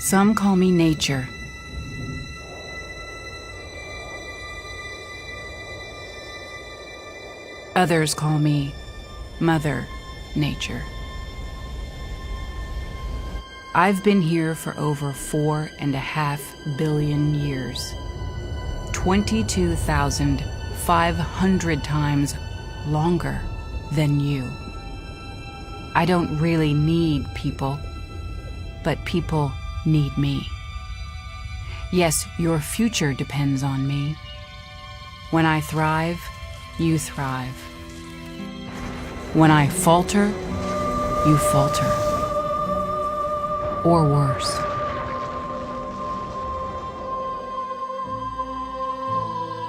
Some call me nature. Others call me Mother Nature. I've been here for over 4.5 billion years. 22,500 times longer than you. I don't really need people, but people need me. Yes, your future depends on me. When I thrive, you thrive. When I falter, you falter. Or worse.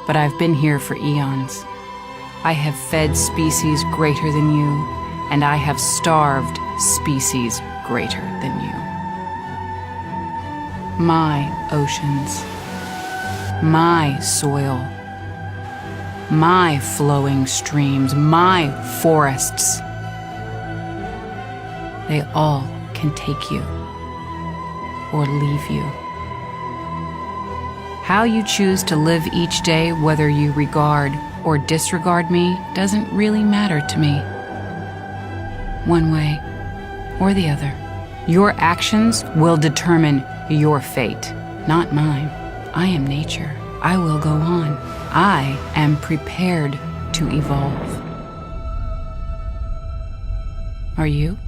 But I've been here for eons. I have fed species greater than you, and I have starved species greater than you. My oceans, my soil, my flowing streams, my forests, they all can take you or leave you. How you choose to live each day, whether you regard or disregard me, doesn't really matter to me. One way or the other. Your actions will determine your fate, not mine. I am nature. I will go on. I am prepared to evolve. Are you?